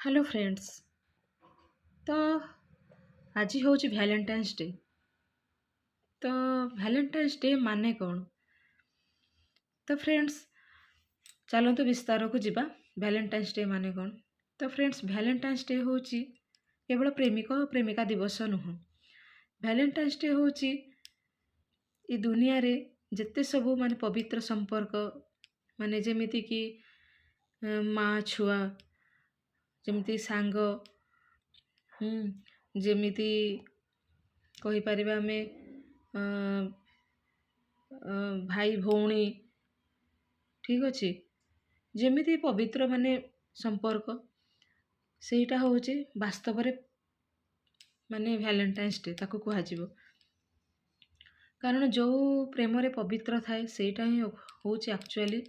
Hello friends. तो आज हूँ भैलेंटाइंस डे। तो भैलेंटाइंस डे माने कौन? तो फ्रेंड्स चलतु विस्तार को जीवा। भैलेंटाइंस डे माने कौन? तो फ्रेंड्स भैलेंटाइंस डे हूँ केवल प्रेमिक और प्रेमिका दिवस नुह। भैलेंटाइंस डे हूँ ये दुनिया रे जिते सबू माने पवित्र संपर्क माने जेमिति कि माँ छुआ जेमिति सांग जेमिति कहीपर आम भाई भौणी ठीक अच्छे जमी पवित्र माने संपर्क सेटा हूँ वास्तव माने भैलेंटाइंस डे ताको कहुव। कारण जो प्रेम रे पवित्र थाए सेटा ही हूँ एक्चुअली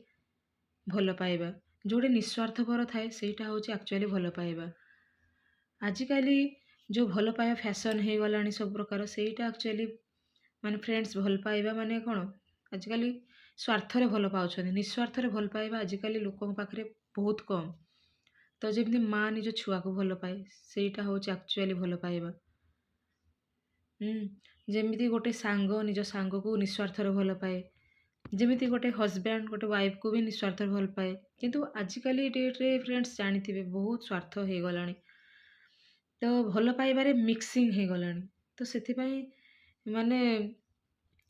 भल पाइबा। जोड़े निस्वार्थपर थाए सेटा हूँ एक्चुअली भल पाइबा। आजिकाली जो भल पाइबा फैशन हो गला सब प्रकार सेटा एक्चुअली माने फ्रेंड्स भल पाइबा माने कौन आजिकाली स्वार्थरे भल पाउछन। निस्वार्थरे भल पाइबा आजिकाली लोकों पाखरे बहुत कम। तो जमी माँ निज छुआ को भल पाए सेटा हूँ एक्चुअली भल पाइबा। जमी गोटे सांग निज सांग को निस्वार्थरे भल पाए जमी गोटे हजबैंड गोटे वाइफ को भी निस्वार्थ भल पाए। किंतु आजिकाली डेट्रे फ्रेंड्स जानी बहुत स्वार्थ हो गला। तो भल पाइबारे मिक्सिंग हो गला। तो से माने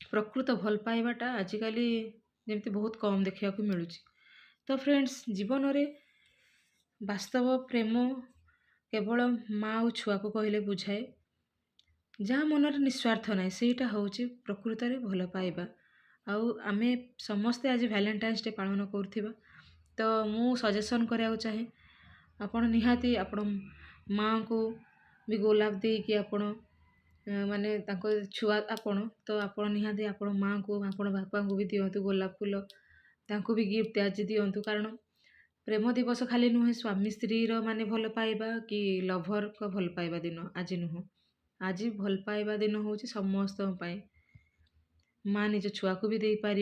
प्रकृत भल पाइबाटा आजिकाली जमी बहुत कम देखा मिलूँ। तो फ्रेंड्स जीवन रे वास्तव प्रेम केवल माँ और छुआ को कहले बुझाए जहाँ मनर निस्वार्थ ना सेटा हूँ प्रकृत में भल पाइबा। आमे समस्ते आज भैलेंटाइंस डे पालन करुवा। तो मु सजेसन कराया चाहे आपण निहाती आपण माँ को भी गोलाप दे कि आपण माने ताको छुआ आपण तो आपण निहाती आपण माँ को आपण बापा को भी दिंतु गोलाप फूल तांको भी गिफ्ट आज दिंतु। कारण प्रेम दिवस खाली नुहे स्वामी स्त्री माने भल पाइबा कि लभर को भल पाइबा दिन आज नुह। आज भल पाइबा दिन हूँ समस्त माँ निज छुआ को भी दे पार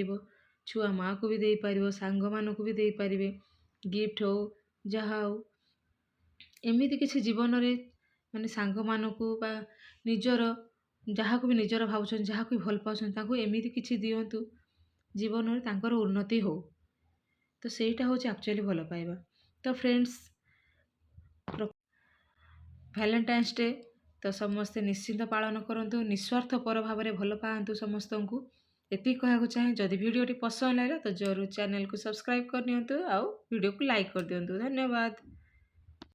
छुआ माँ को भी दे पार सांग मान को भी दे पारे गिफ्ट हो जहाँ हो एमती किसी जीवन रे माने सांग मान को बा निजर जहाँ को भी निजर भावुन जहाँ को भी भल पाँच एमती किसी दिंतु जीवन में तांकर उन्नति हो। तो सेटा हूँ एक्चुअली भल पाइबा। तो फ्रेंड्स भैलेंटाइंस डे तो समस्ते निश्चिंत पालन करूँ निस्वार्थ पर भाव में भल पातु समस्त को एति कहना चाहे। जदि वीडियोटी पसंद लगा तो जरूर चैनल को सब्सक्राइब कर दिंतु आउ वीडियो को लाइक कर दिंतु। धन्यवाद।